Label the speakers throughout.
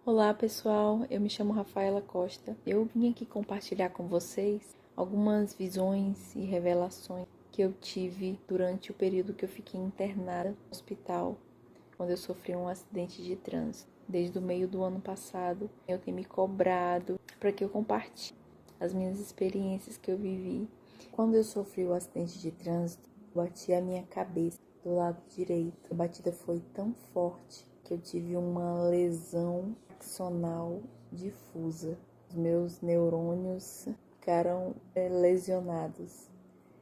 Speaker 1: Olá pessoal, eu me chamo Rafaela Costa. Eu vim aqui compartilhar com vocês algumas visões e revelações que eu tive durante o período que eu fiquei internada no hospital, quando eu sofri um acidente de trânsito. Desde o meio do ano passado, eu tenho me cobrado para que eu compartilhe as minhas experiências que eu vivi. Quando eu sofri o acidente de trânsito, eu bati a minha cabeça do lado direito. A batida foi tão forte que eu tive uma lesão axonal difusa. Os meus neurônios ficaram lesionados.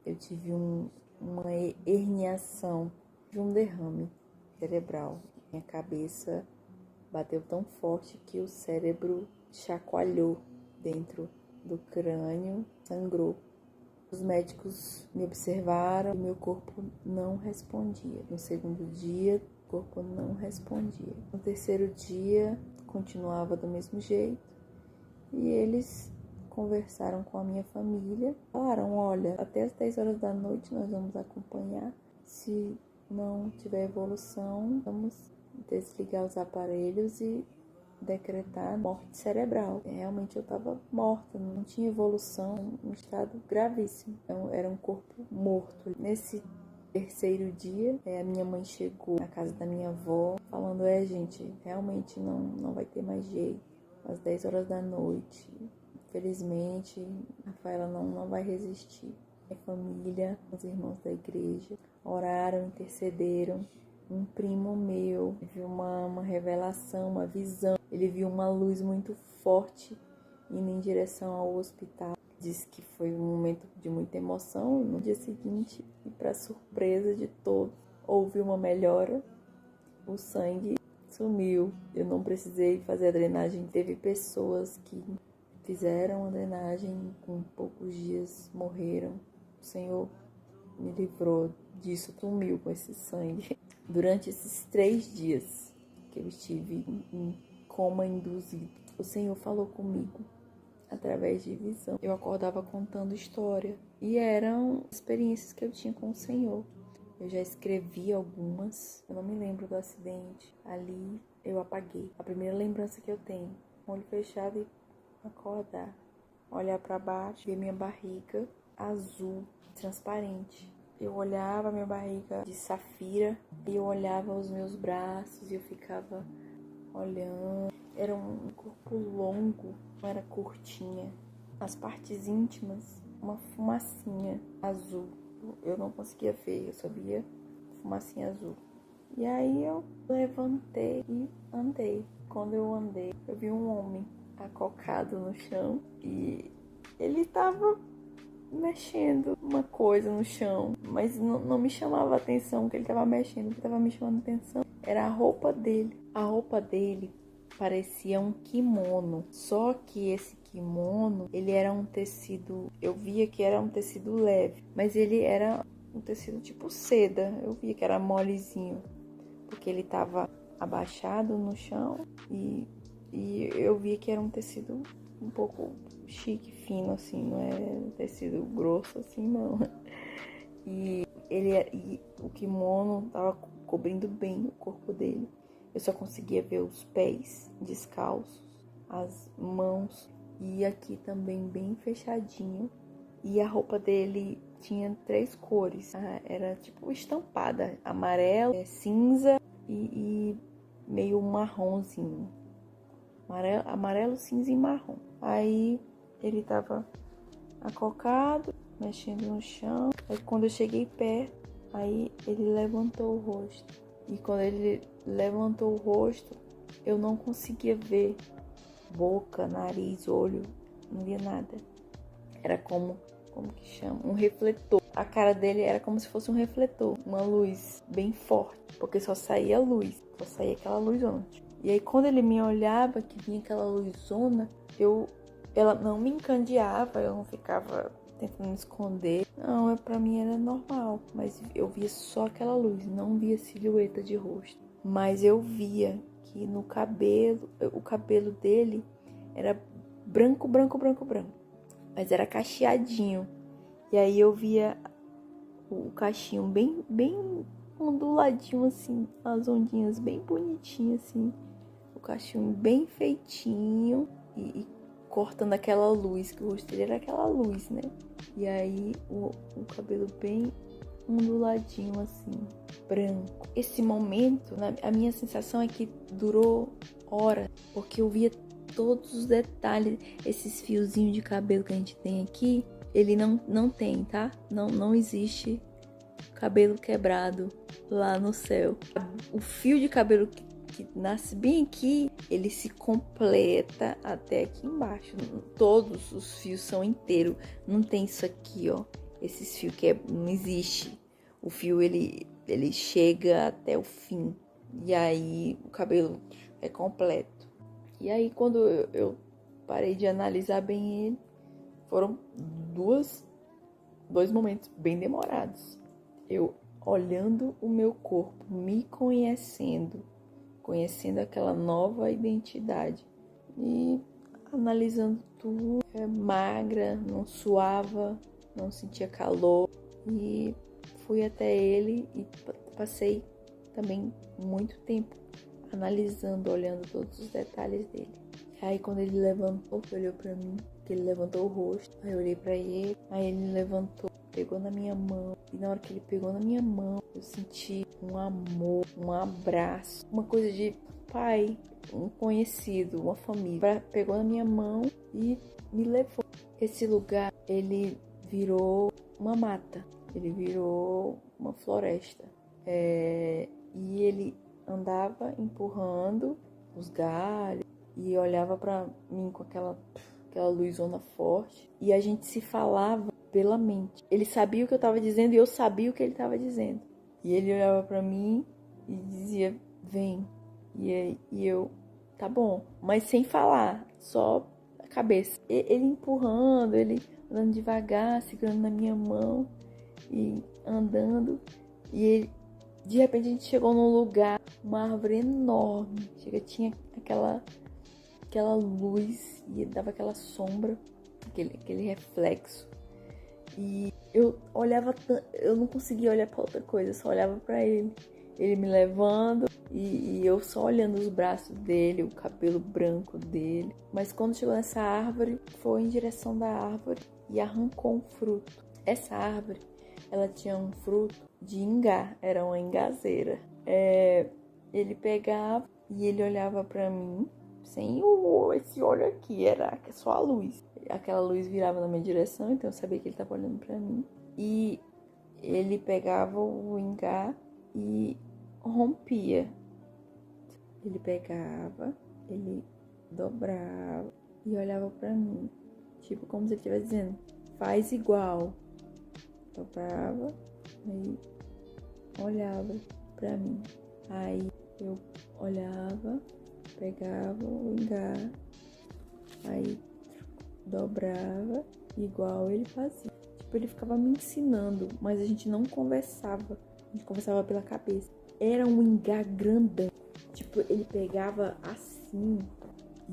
Speaker 1: Eu tive uma herniação, de um derrame cerebral. Minha cabeça bateu tão forte que o cérebro chacoalhou dentro do crânio, sangrou. Os médicos me observaram e meu corpo não respondia. No segundo dia, o corpo não respondia. No terceiro dia, continuava do mesmo jeito. E eles conversaram com a minha família. Falaram, olha, até as 10 horas da noite nós vamos acompanhar. Se não tiver evolução, vamos desligar os aparelhos e decretar morte cerebral. Realmente eu estava morta, não tinha evolução, um estado gravíssimo. Então, era um corpo morto. Nesse terceiro dia, a minha mãe chegou na casa da minha avó, falando, gente, realmente não vai ter mais jeito. Às 10 horas da noite, infelizmente, a Rafaela não vai resistir. Minha família, os irmãos da igreja, oraram, intercederam. Um primo meu viu uma revelação, uma visão. Ele viu uma luz muito forte indo em direção ao hospital. Disse que foi um momento de muita emoção. No dia seguinte, e para surpresa de todos, houve uma melhora. O sangue sumiu. Eu não precisei fazer a drenagem. Teve pessoas que fizeram a drenagem, com poucos dias morreram. O Senhor me livrou disso, sumiu com esse sangue. Durante esses 3 dias que eu estive em coma induzido, o Senhor falou comigo através de visão. Eu acordava contando história e eram experiências que eu tinha com o Senhor. Eu já escrevi algumas, eu não me lembro do acidente. Ali eu apaguei. A primeira lembrança que eu tenho, olho fechado e acordar, olhar para baixo, ver minha barriga azul, transparente. Eu olhava minha barriga de safira e eu olhava os meus braços e eu ficava olhando. Era um corpo longo, não era curtinha. As partes íntimas, uma fumacinha azul. Eu não conseguia ver, eu só via fumacinha azul. E aí eu levantei e andei. Quando eu andei, eu vi um homem acocado no chão e ele estava mexendo uma coisa no chão, mas não me chamava a atenção que ele estava mexendo. O que estava me chamando a atenção era a roupa dele. A roupa dele parecia um kimono, só que esse kimono, ele era um tecido, eu via que era um tecido leve, mas ele era um tecido tipo seda. Eu via que era molezinho, porque ele estava abaixado no chão e eu via que era um tecido um pouco chique, fino, assim, não é tecido grosso, assim, não. E o kimono tava cobrindo bem o corpo dele. Eu só conseguia ver os pés descalços, as mãos, e aqui também bem fechadinho. E a roupa dele tinha 3 cores, era tipo estampada, amarelo, cinza e meio marronzinho. Amarelo, cinza e marrom. Aí ele tava acocado, mexendo no chão. Aí quando eu cheguei perto, aí ele levantou o rosto. E quando ele levantou o rosto, eu não conseguia ver boca, nariz, olho, não via nada. Era como que chama? Um refletor. A cara dele era como se fosse um refletor, uma luz bem forte, porque só saía luz, só saía aquela luzona. E aí quando ele me olhava, que vinha aquela luzona, ela não me encandeava, eu não ficava tentando me esconder. Não, pra mim era normal, mas eu via só aquela luz, não via silhueta de rosto. Mas eu via que no cabelo, o cabelo dele era branco, mas era cacheadinho. E aí eu via o cachinho bem onduladinho assim, as ondinhas bem bonitinhas assim. O cachinho bem feitinho e cortando aquela luz, que o rosto dele era aquela luz, né? E aí o cabelo bem onduladinho assim, branco. Esse momento, a minha sensação é que durou horas, porque eu via todos os detalhes. Esses fiozinhos de cabelo que a gente tem aqui, ele não tem, tá? Não existe cabelo quebrado lá no céu. O fio de cabelo que nasce bem aqui, ele se completa até aqui embaixo. Todos os fios são inteiros. Não tem isso aqui, ó. Esses fios que não existe. O fio, ele chega até o fim. E aí, o cabelo é completo. E aí, quando eu parei de analisar bem ele, foram dois momentos bem demorados. Eu olhando o meu corpo, me conhecendo aquela nova identidade e analisando tudo. Magra, não suava, não sentia calor, e fui até ele e passei também muito tempo analisando, olhando todos os detalhes dele. Aí quando ele levantou, olhou pra mim, que ele levantou o rosto, aí eu olhei pra ele, aí ele levantou, pegou na minha mão, e na hora que ele pegou na minha mão, eu senti um amor, um abraço, uma coisa de pai, um conhecido, uma família. Pegou na minha mão e me levou. Esse lugar, ele virou uma mata, ele virou uma floresta. E ele andava empurrando os galhos e olhava pra mim com aquela luzona forte. E a gente se falava pela mente. Ele sabia o que eu tava dizendo e eu sabia o que ele tava dizendo. E ele olhava pra mim e dizia, vem. E eu, tá bom. Mas sem falar, só a cabeça. Ele empurrando, ele andando devagar, segurando na minha mão e andando. E ele, de repente a gente chegou num lugar, uma árvore enorme. Tinha aquela luz e dava aquela sombra, aquele reflexo. E eu olhava, eu não conseguia olhar pra outra coisa, eu só olhava pra ele. Ele me levando e eu só olhando os braços dele, o cabelo branco dele. Mas quando chegou nessa árvore, foi em direção da árvore e arrancou um fruto. Essa árvore, ela tinha um fruto de ingá, era uma ingazeira. Ele pegava e ele olhava pra mim, sem esse olho aqui, era só a luz. Aquela luz virava na minha direção, então eu sabia que ele estava olhando pra mim. E ele pegava o ingá e rompia. Ele pegava, ele dobrava e olhava pra mim. Tipo, como se ele estivesse dizendo, faz igual. Dobrava, aí olhava pra mim. Aí eu olhava, pegava o ingá, aí dobrava igual ele fazia. Tipo, ele ficava me ensinando, mas a gente não conversava. A gente conversava pela cabeça. Era um ingá grandão. Tipo, ele pegava assim,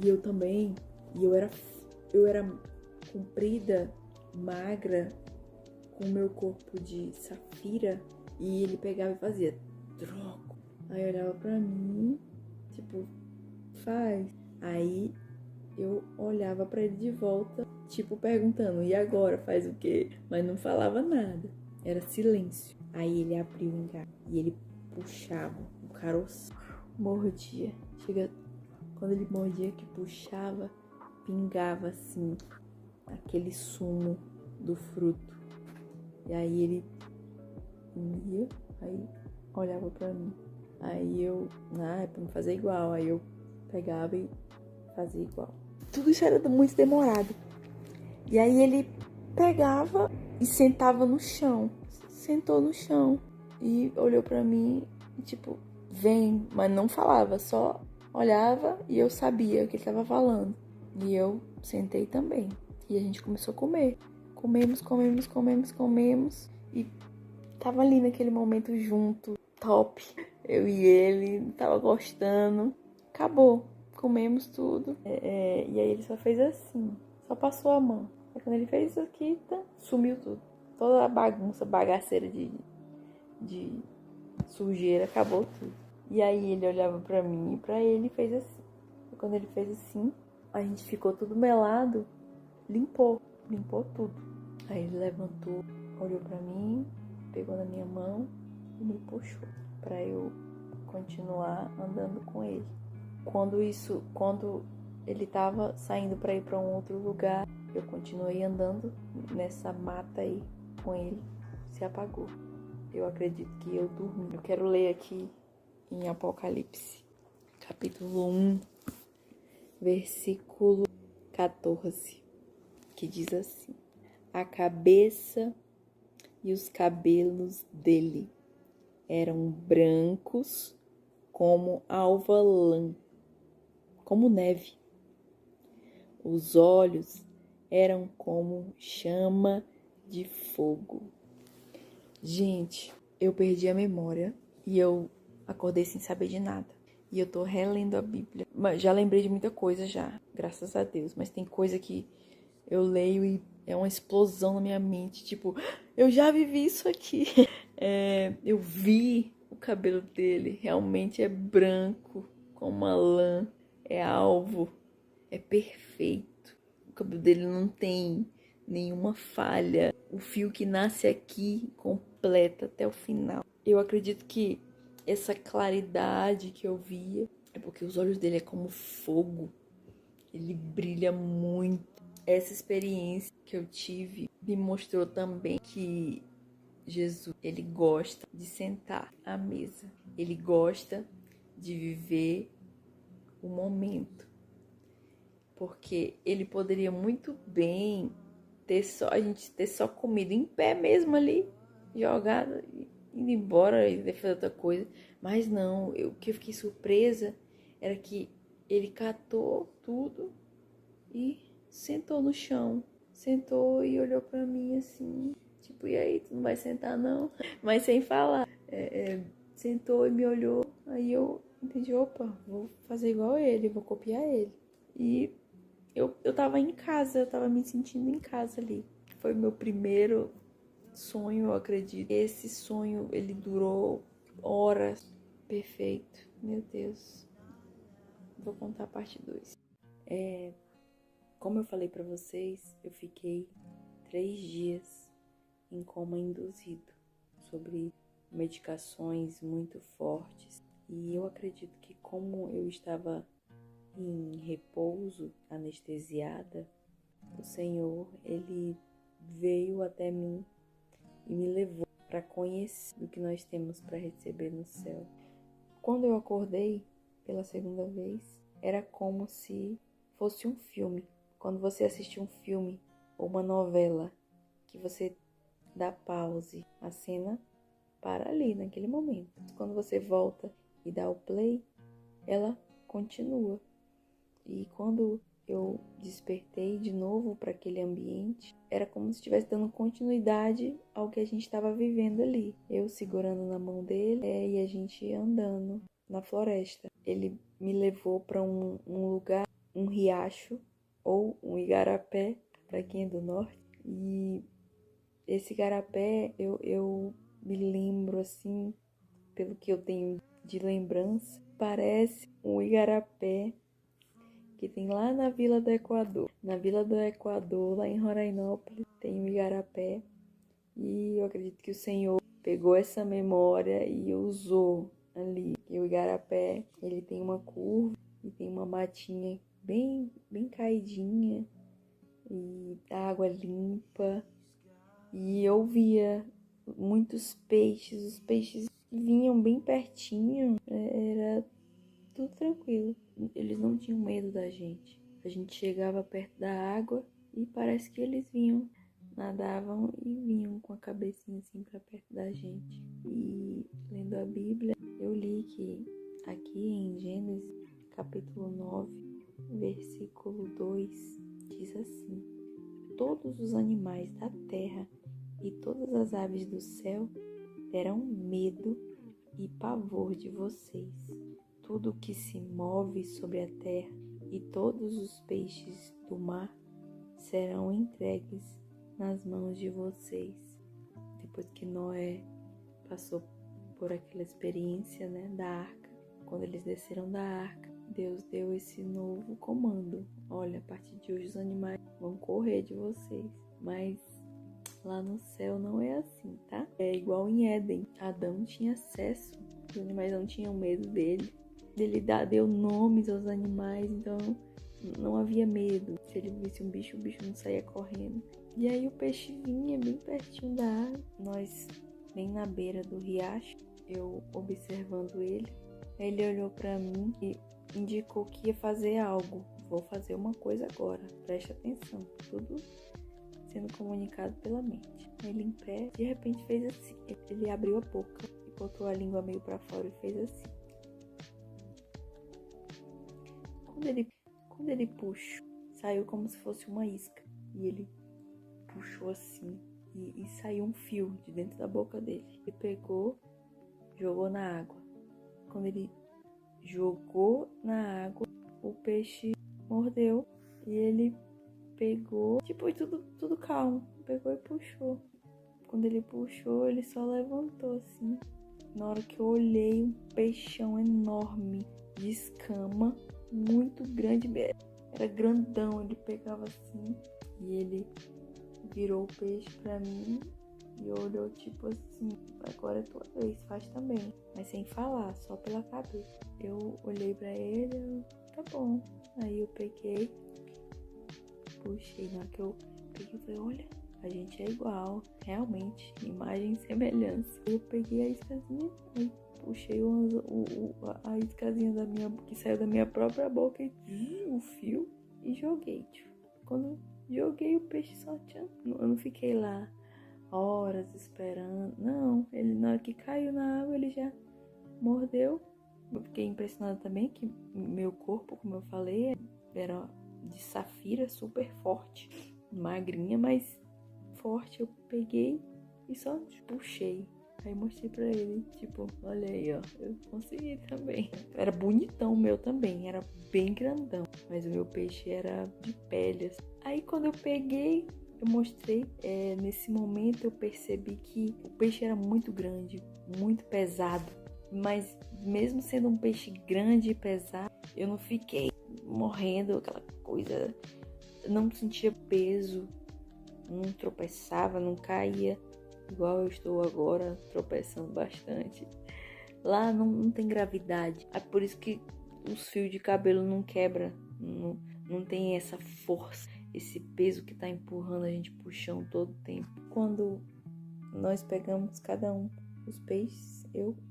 Speaker 1: e eu também. E eu era comprida, magra, com o meu corpo de safira. E ele pegava e fazia troco. Aí olhava pra mim, tipo, faz. Aí eu olhava pra ele de volta, tipo, perguntando, e agora? Faz o quê? Mas não falava nada. Era silêncio. Aí ele abriu o ingá e ele puxava o caroço, mordia. Quando ele mordia, que puxava, pingava assim, aquele sumo do fruto. E aí ele ia, aí olhava pra mim. Aí eu, é pra me fazer igual. Aí eu pegava e fazia igual. Tudo isso era muito demorado. E aí ele pegava e sentava no chão. Sentou no chão e olhou pra mim e tipo, vem. Mas não falava, só olhava e eu sabia o que ele tava falando. E eu sentei também. E a gente começou a comer. Comemos. E tava ali naquele momento junto, top. Eu e ele, tava gostando. Acabou. Comemos tudo. E aí ele só fez assim. Só passou a mão. Aí quando ele fez isso aqui, sumiu tudo. Toda a bagunça, bagaceira de sujeira, acabou tudo. E aí ele olhava pra mim e pra ele e fez assim. Quando ele fez assim, a gente ficou tudo melado, limpou tudo. Aí ele levantou, olhou pra mim, pegou na minha mão e me puxou pra eu continuar andando com ele. Quando ele tava saindo pra ir pra um outro lugar, eu continuei andando nessa mata aí com ele. Se apagou. Eu acredito que eu dormi. Eu quero ler aqui em Apocalipse, capítulo 1, versículo 14, que diz assim: a cabeça e os cabelos dele eram brancos como alva lã, como neve. Os olhos eram como chama de fogo. Gente, eu perdi a memória e eu acordei sem saber de nada. E eu tô relendo a Bíblia. Mas já lembrei de muita coisa já, graças a Deus. Mas tem coisa que eu leio e é uma explosão na minha mente. Tipo, eu já vivi isso aqui. Eu vi o cabelo dele. Realmente é branco, como uma lã. É alvo. É perfeito. O cabelo dele não tem nenhuma falha. O fio que nasce aqui completa até o final. Eu acredito que essa claridade que eu via é porque os olhos dele é como fogo. Ele brilha muito. Essa experiência que eu tive me mostrou também que Jesus, ele gosta de sentar à mesa. Ele gosta de viver o momento. Porque ele poderia muito bem a gente ter só comido em pé mesmo ali, jogado, indo embora e fazer outra coisa. Mas não, o que eu fiquei surpresa era que ele catou tudo e sentou no chão. Sentou e olhou pra mim assim, tipo, e aí, tu não vai sentar não? Mas sem falar. Sentou e me olhou, aí eu entendi, opa, vou fazer igual ele, vou copiar ele. E eu tava em casa, eu tava me sentindo em casa ali. Foi meu primeiro sonho, eu acredito. Esse sonho, ele durou horas. Perfeito. Meu Deus. Vou contar a parte 2. Como eu falei pra vocês, eu fiquei 3 dias em coma induzido, sobre medicações muito fortes. E eu acredito que como eu estava em repouso, anestesiada, o Senhor, ele veio até mim e me levou para conhecer o que nós temos para receber no céu. Quando eu acordei pela segunda vez, era como se fosse um filme. Quando você assiste um filme ou uma novela, que você dá pause, a cena para ali, naquele momento. Quando você volta e dá o play, ela continua. E quando eu despertei de novo para aquele ambiente, era como se estivesse dando continuidade ao que a gente estava vivendo ali. Eu segurando na mão dele e a gente andando na floresta. Ele me levou para um lugar, um riacho ou um igarapé, para quem é do norte. E esse igarapé eu me lembro assim, pelo que eu tenho de lembrança, parece um igarapé que tem lá na Vila do Equador. Na Vila do Equador, lá em Rorainópolis, tem um igarapé. E eu acredito que o Senhor pegou essa memória e usou ali. E o igarapé, ele tem uma curva e tem uma matinha bem caidinha e água limpa. E eu via muitos peixes, os peixes vinham bem pertinho, era tudo tranquilo. Eles não tinham medo da gente. A gente chegava perto da água e parece que eles vinham, nadavam e vinham com a cabecinha assim pra perto da gente. E lendo a Bíblia, eu li que aqui em Gênesis, capítulo 9, versículo 2, diz assim: todos os animais da terra e todas as aves do céu terão medo e pavor de vocês. Tudo que se move sobre a terra e todos os peixes do mar serão entregues nas mãos de vocês. Depois que Noé passou por aquela experiência, da arca, quando eles desceram da arca, Deus deu esse novo comando. Olha, a partir de hoje os animais vão correr de vocês. Mas lá no céu não é assim, tá? É igual em Éden. Adão tinha acesso. Os animais não tinham medo dele. Ele deu nomes aos animais, então não havia medo. Se ele visse um bicho, o bicho não saía correndo. E aí o peixe vinha bem pertinho da água. Nós, bem na beira do riacho, eu observando ele. Ele olhou pra mim e indicou que ia fazer algo. Vou fazer uma coisa agora, preste atenção. Tudo sendo comunicado pela mente. Ele em pé, de repente fez assim. Ele abriu a boca e botou a língua meio pra fora e fez assim. Quando ele puxou, saiu como se fosse uma isca. E ele puxou assim e saiu um fio de dentro da boca dele. Ele pegou, jogou na água. Quando ele jogou na água, o peixe mordeu e ele pegou, tipo, tudo calmo. Pegou e puxou. Quando ele puxou, ele só levantou assim. Na hora que eu olhei, um peixão enorme de escama, muito grande, era grandão. Ele pegava assim e ele virou o peixe pra mim e olhou tipo assim: agora é tua vez, faz também. Mas sem falar, só pela cabeça. Eu olhei pra ele, tá bom. Aí eu peguei, puxei. Na hora que eu peguei, eu falei: olha, a gente é igual, realmente, imagem e semelhança. Eu peguei a iscazinha e puxei a iscazinha que saiu da minha própria boca e o fio e joguei. Tipo. Quando joguei, o peixe só tinha. Eu não fiquei lá horas esperando. Não, ele na hora que caiu na água, ele já mordeu. Eu fiquei impressionada também que meu corpo, como eu falei, era de safira, super forte, magrinha, mas forte. Eu peguei e só puxei. Aí mostrei pra ele, tipo, olha aí, ó, eu consegui também. Era bonitão o meu também, era bem grandão, mas o meu peixe era de pele. Assim. Aí quando eu peguei, eu mostrei, nesse momento eu percebi que o peixe era muito grande, muito pesado. Mas mesmo sendo um peixe grande e pesado, eu não fiquei morrendo, aquela coisa, não sentia peso, não tropeçava, não caía, igual eu estou agora, tropeçando bastante. Lá não tem gravidade, é por isso que os fios de cabelo não quebram, não tem essa força, esse peso que está empurrando a gente pro chão todo o tempo. Quando nós pegamos cada um os peixes,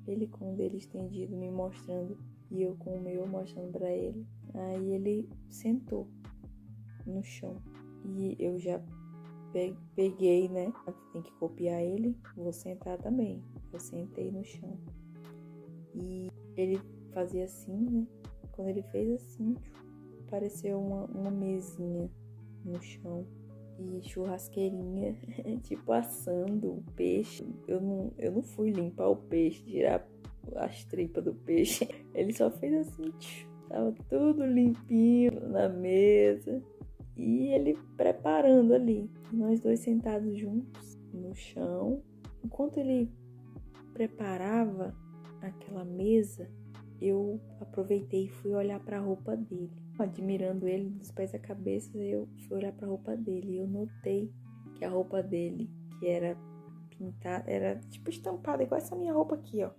Speaker 1: ele com o dele estendido me mostrando e eu com o meu mostrando pra ele. Aí ele sentou no chão e eu já peguei, né? Tem que copiar ele, vou sentar também. Eu sentei no chão e ele fazia assim, né? Quando ele fez assim, apareceu uma mesinha no chão e churrasqueirinha, tipo assando o peixe. Eu não fui limpar o peixe, tirar as tripas do peixe. Ele só fez assim, tava tudo limpinho na mesa. E ele preparando ali, nós dois sentados juntos no chão. Enquanto ele preparava aquela mesa, eu aproveitei e fui olhar para a roupa dele. Admirando ele dos pés à cabeça, eu fui olhar para a roupa dele e eu notei que a roupa dele, que era pintada, era tipo estampada, igual essa minha roupa aqui, ó.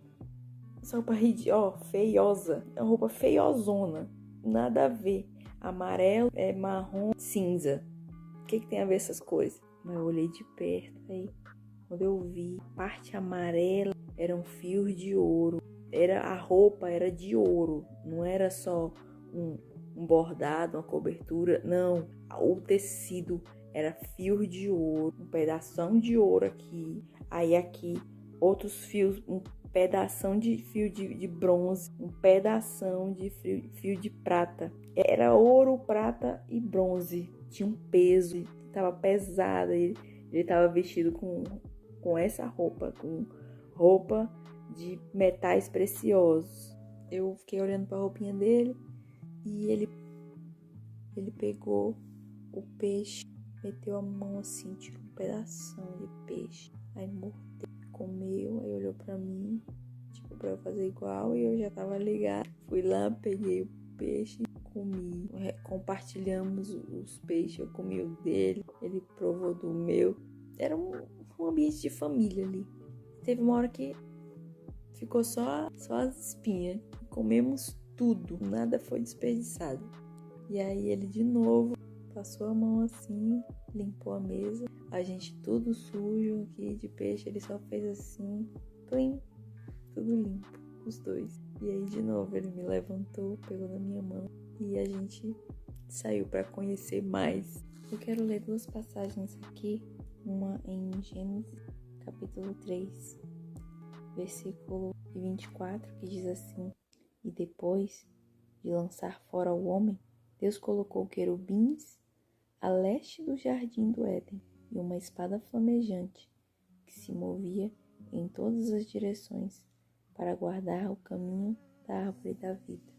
Speaker 1: Essa roupa, feiosa. É uma roupa feiozona. Nada a ver. Amarelo, marrom, cinza. O que tem a ver essas coisas? Mas eu olhei de perto, aí quando eu vi, parte amarela eram fios de ouro. A roupa era de ouro, não era só um bordado, uma cobertura, não. O tecido era fio de ouro, um pedação de ouro aqui, aí aqui outros fios, um pedação de fio de bronze, um pedação de fio de prata. Era ouro, prata e bronze. Tinha um peso, estava pesado. Ele estava vestido com essa roupa, com roupa de metais preciosos. Eu fiquei olhando para a roupinha dele e ele pegou o peixe, meteu a mão assim, tirou um pedação de peixe, aí mordeu, comeu, aí olhou para mim, tipo, para eu fazer igual, e eu já tava ligada. Fui lá, peguei peixe, comi. Compartilhamos os peixes, eu comi o dele, ele provou do meu. Era um ambiente de família ali. Teve uma hora que ficou só as espinhas. Comemos tudo, nada foi desperdiçado. E aí ele de novo passou a mão assim, limpou a mesa. A gente tudo sujo aqui de peixe, ele só fez assim, plim, tudo limpo, os dois. E aí de novo ele me levantou, pegou na minha mão e a gente saiu para conhecer mais. Eu quero ler 2 passagens aqui, uma em Gênesis, capítulo 3, versículo 24, que diz assim: E depois de lançar fora o homem, Deus colocou querubins a leste do jardim do Éden e uma espada flamejante que se movia em todas as direções para guardar o caminho da árvore da vida.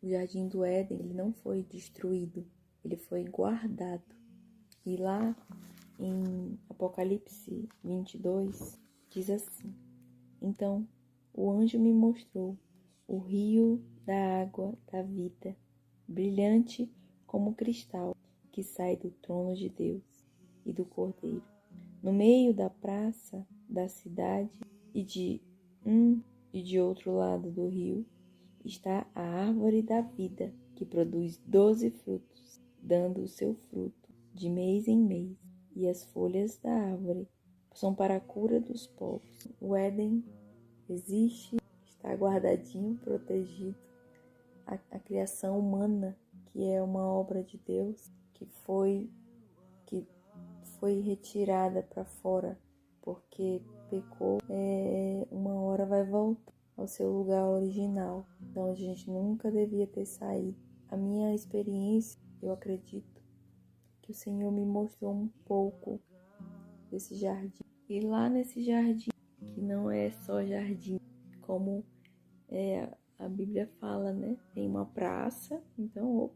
Speaker 1: O jardim do Éden, ele não foi destruído, ele foi guardado. E lá em Apocalipse 22 diz assim: Então o anjo me mostrou o rio da água da vida, brilhante como cristal, que sai do trono de Deus e do Cordeiro. No meio da praça da cidade e de um e de outro lado do rio está a árvore da vida, que produz 12 frutos, dando o seu fruto de mês em mês, e as folhas da árvore são para a cura dos povos. O Éden existe, está guardadinho, protegido. A criação humana, que é uma obra de Deus, que foi retirada para fora porque pecou, uma hora vai voltar ao seu lugar original, de onde a gente nunca devia ter saído. A minha experiência, eu acredito que o Senhor me mostrou um pouco desse jardim. E lá nesse jardim, que não é só jardim, como a Bíblia fala, né? Tem uma praça, então,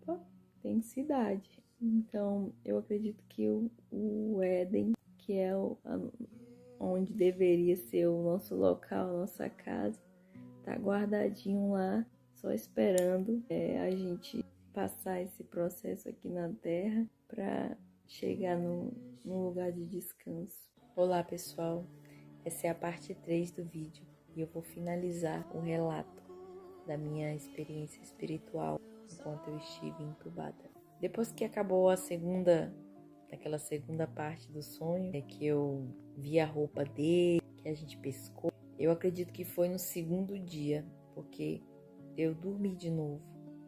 Speaker 1: tem cidade. Então, eu acredito que o Éden, que é onde deveria ser o nosso local, a nossa casa, tá guardadinho lá, só esperando a gente passar esse processo aqui na Terra para chegar num lugar de descanso. Olá, pessoal, essa é a parte 3 do vídeo e eu vou finalizar o relato da minha experiência espiritual enquanto eu estive entubada. Depois que acabou aquela segunda parte do sonho, que eu vi a roupa dele, que a gente pescou, eu acredito que foi no segundo dia, porque eu dormi de novo.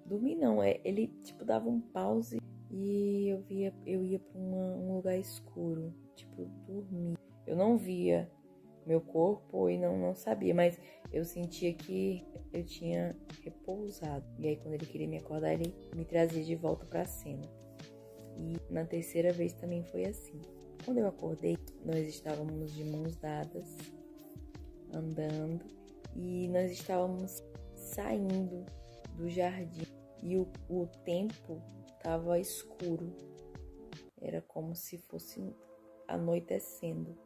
Speaker 1: Dormi não, ele dava um pause e eu ia para um lugar escuro, dormir. Eu não via meu corpo e não sabia, mas eu sentia que eu tinha repousado. E aí quando ele queria me acordar, ele me trazia de volta para a cena. E na terceira vez também foi assim. Quando eu acordei, nós estávamos de mãos dadas, andando, e nós estávamos saindo do jardim. E o tempo estava escuro. Era como se fosse anoitecendo.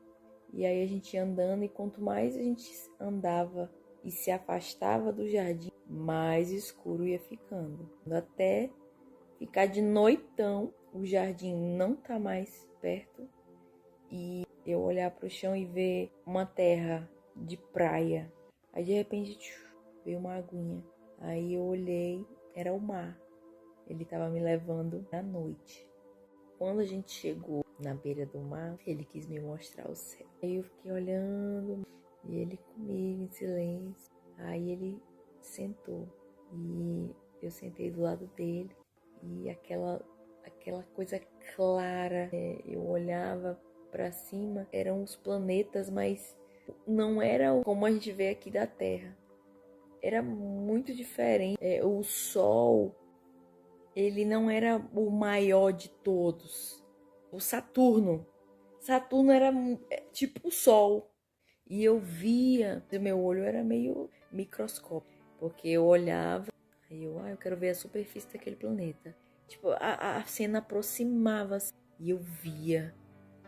Speaker 1: E aí a gente ia andando, e quanto mais a gente andava e se afastava do jardim, mais escuro ia ficando. Até ficar de noitão, o jardim não tá mais perto, e eu olhar pro chão e ver uma terra de praia. Aí de repente veio uma aguinha. Aí eu olhei, era o mar. Ele tava me levando à noite. Quando a gente chegou na beira do mar, ele quis me mostrar o céu. Aí eu fiquei olhando, e ele comigo em silêncio. Aí ele sentou e eu sentei do lado dele, e aquela coisa clara, eu olhava para cima, eram os planetas, mas não era como a gente vê aqui da Terra. Era muito diferente. O Sol, ele não era o maior de todos. O Saturno era tipo o Sol. E eu via, meu olho era meio microscópico, porque eu olhava, aí eu quero ver a superfície daquele planeta. A cena aproximava e eu via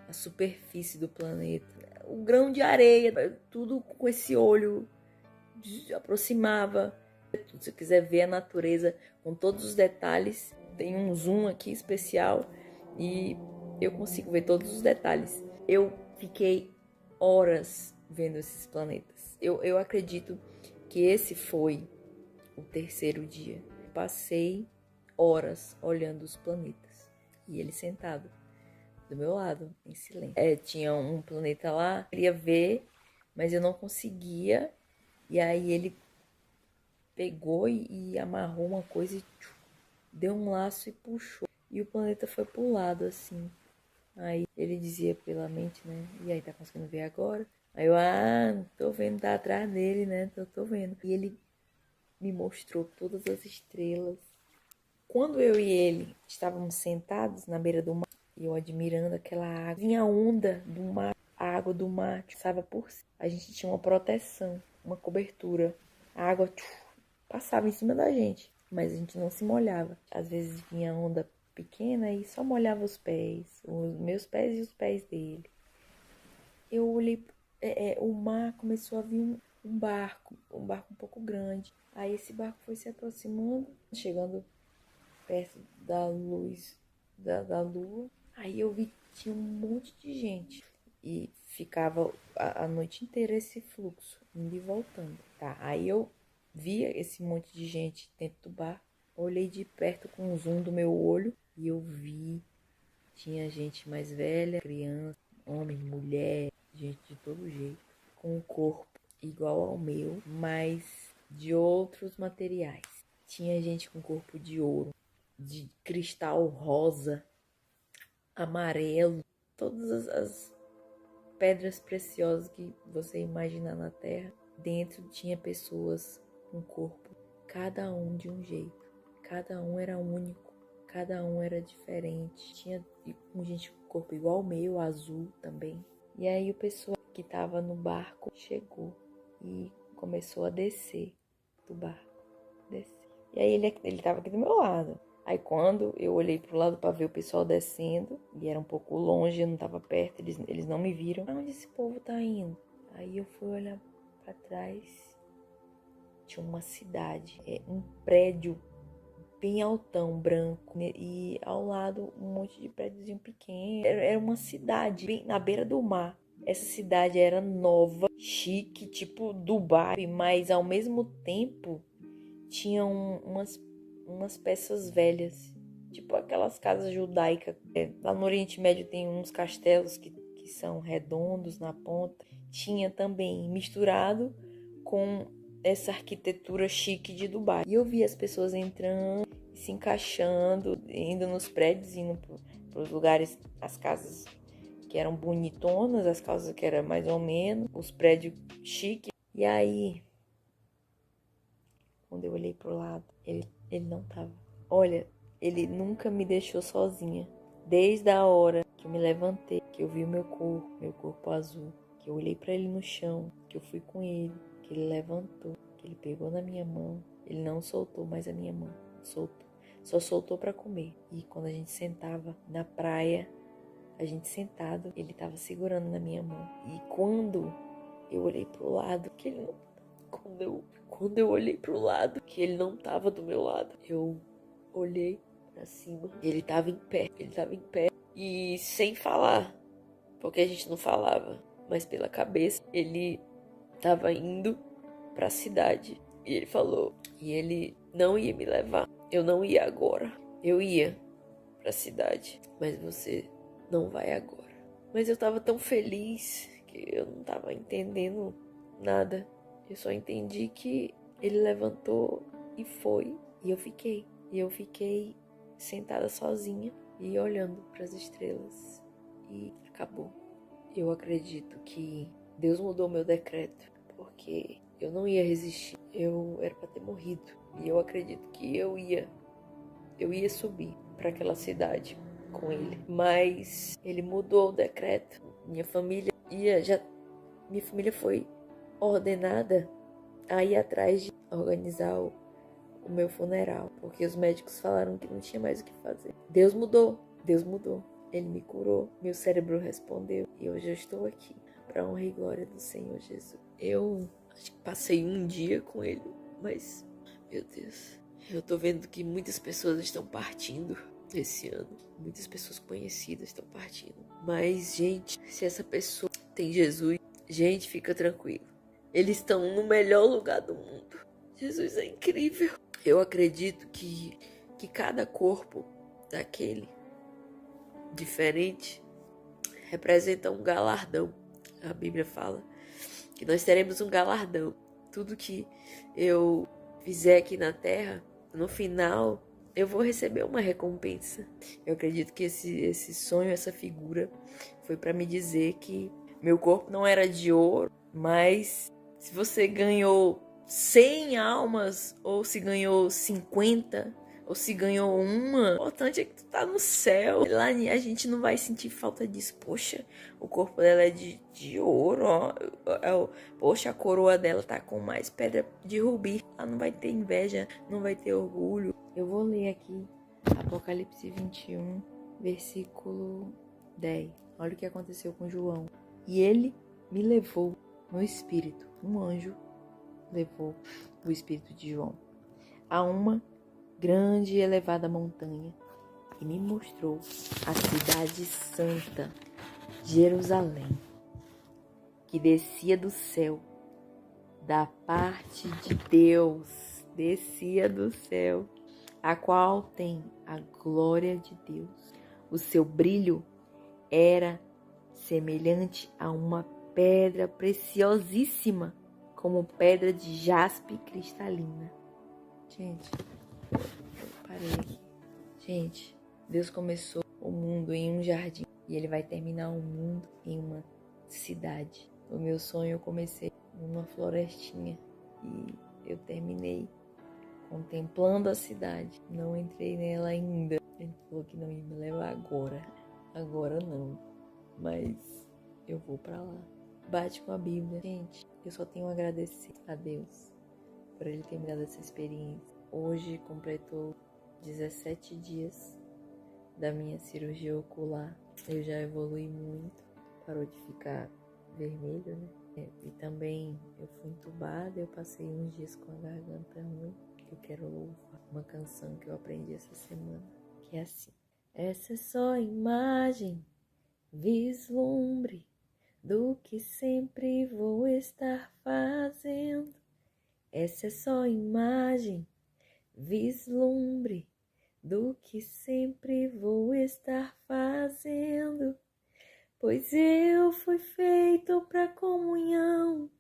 Speaker 1: a superfície do planeta, o grão de areia, tudo com esse olho aproximava. Se eu quiser ver a natureza com todos os detalhes, tem um zoom aqui especial e eu consigo ver todos os detalhes. Eu fiquei horas vendo esses planetas. Eu acredito que esse foi o terceiro dia. Passei horas olhando os planetas e ele sentado do meu lado, em silêncio. Tinha um planeta lá, eu queria ver, mas eu não conseguia. E aí ele pegou e amarrou uma coisa e deu um laço e puxou. E o planeta foi pro lado, assim. Aí ele dizia pela mente, né? E aí, tá conseguindo ver agora? Aí eu, tô vendo, tá atrás dele, né? Tô vendo. E ele me mostrou todas as estrelas. Quando eu e ele estávamos sentados na beira do mar, e eu admirando aquela água, vinha a onda do mar, a água do mar passava por cima. A gente tinha uma proteção, uma cobertura. A água passava em cima da gente, mas a gente não se molhava. Às vezes vinha onda pequena e só molhava os pés, os meus pés e os pés dele. Eu olhei, o mar começou a vir um barco um pouco grande. Aí esse barco foi se aproximando, chegando perto da luz da lua. Aí eu vi que tinha um monte de gente e ficava a noite inteira esse fluxo, indo e voltando. Tá, aí eu via esse monte de gente dentro do bar, olhei de perto com o zoom do meu olho e eu vi, tinha gente mais velha, criança, homem, mulher, gente de todo jeito, com um corpo igual ao meu, mas de outros materiais. Tinha gente com corpo de ouro, de cristal rosa, amarelo, todas as pedras preciosas que você imaginar na Terra. Dentro tinha pessoas com corpo, cada um de um jeito, cada um era único, cada um era diferente. Tinha gente com corpo igual ao meu, azul também. E aí o pessoal que estava no barco chegou e começou a descer do barco, descer. E aí ele estava aqui do meu lado. Aí quando eu olhei pro lado para ver o pessoal descendo, e era um pouco longe, eu não estava perto, eles não me viram. Onde esse povo tá indo? Aí eu fui olhar para trás, tinha uma cidade, um prédio bem altão, branco, e ao lado um monte de prédiozinho pequeno. Era uma cidade bem na beira do mar. Essa cidade era nova, chique, tipo Dubai, mas ao mesmo tempo tinha umas peças velhas, tipo aquelas casas judaicas. Lá no Oriente Médio tem uns castelos que são redondos na ponta. Tinha também misturado com essa arquitetura chique de Dubai. E eu vi as pessoas entrando, se encaixando, indo nos prédios, indo para os lugares, as casas que eram bonitonas, as casas que eram mais ou menos, os prédios chiques. E aí, quando eu olhei pro lado, ele não tava. Olha, ele nunca me deixou sozinha. Desde a hora que eu me levantei, que eu vi o meu corpo azul, que eu olhei pra ele no chão, que eu fui com ele, que ele levantou, que ele pegou na minha mão. Ele não soltou mais a minha mão. Soltou. Só soltou pra comer. E quando a gente sentava na praia, a gente sentado, ele tava segurando na minha mão. E quando eu olhei pro lado, que ele não... Quando eu olhei pro lado, que ele não tava do meu lado, eu olhei pra cima. Ele tava em pé. E sem falar, porque a gente não falava, mas pela cabeça, ele tava indo pra cidade. E ele falou, e ele não ia me levar. Eu não ia agora. Eu ia pra cidade, mas você não vai agora. Mas eu tava tão feliz que eu não tava entendendo nada. Eu só entendi que ele levantou e foi. E eu fiquei sentada sozinha e olhando para as estrelas. E acabou. Eu acredito que Deus mudou meu decreto, porque eu não ia resistir. Eu era para ter morrido. E eu acredito que eu ia subir para aquela cidade com ele. Mas ele mudou o decreto. Minha família foi ordenada a ir atrás de organizar o meu funeral, porque os médicos falaram que não tinha mais o que fazer. Deus mudou. Ele me curou, meu cérebro respondeu e hoje eu estou aqui para honra e glória do Senhor Jesus. Eu acho que passei um dia com ele, mas
Speaker 2: Meu Deus. Eu tô vendo que muitas pessoas estão partindo esse ano. Muitas pessoas conhecidas estão partindo. Mas, gente, se essa pessoa tem Jesus, gente, fica tranquilo. Eles estão no melhor lugar do mundo. Jesus é incrível. Eu acredito que cada corpo daquele diferente representa um galardão. A Bíblia fala que nós teremos um galardão. Tudo que eu fizer aqui na terra, no final, eu vou receber uma recompensa. Eu acredito que esse sonho, essa figura, foi para me dizer que meu corpo não era de ouro, mas se você ganhou 100 almas, ou se ganhou 50, ou se ganhou uma, o importante é que tu tá no céu. Lá a gente não vai sentir falta disso. Poxa, o corpo dela é de ouro, ó. Poxa, a coroa dela tá com mais pedra de rubi. Ela não vai ter inveja, não vai ter orgulho. Eu vou ler aqui Apocalipse 21, versículo 10. Olha o que aconteceu com João. E ele me levou no espírito. Um anjo levou o espírito de João a uma grande e elevada montanha e me mostrou a cidade santa, Jerusalém, que descia do céu, da parte de Deus, descia do céu, a qual tem a glória de Deus. O seu brilho era semelhante a uma pedra preciosíssima, como pedra de jaspe cristalina. Gente, eu parei aqui. Gente, Deus começou o mundo em um jardim e Ele vai terminar o mundo em uma cidade. O meu sonho eu comecei numa florestinha e eu terminei contemplando a cidade. Não entrei nela ainda. Ele falou que não ia me levar agora. Agora não. Mas eu vou pra lá. Bate com a Bíblia. Gente, eu só tenho a agradecer a Deus por Ele ter me dado essa experiência. Hoje completou 17 dias da minha cirurgia ocular. Eu já evolui muito. Parou de ficar vermelho, né? E também eu fui entubada. Eu passei uns dias com a garganta ruim. Eu quero louvar uma canção que eu aprendi essa semana, que é assim: essa é só imagem, vislumbre do que sempre vou estar fazendo. Essa é só imagem, vislumbre do que sempre vou estar fazendo. Pois eu fui feito para comunhão,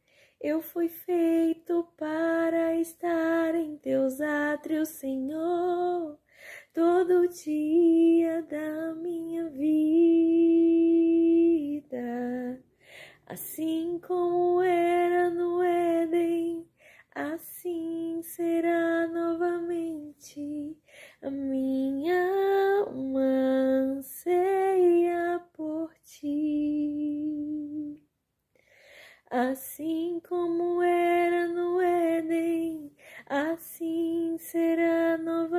Speaker 2: eu fui feito para estar em teus átrios, Senhor, todo dia da minha vida. Assim como era no Éden, assim será novamente a minha alma anseia por ti. Assim como era no Éden, assim será novamente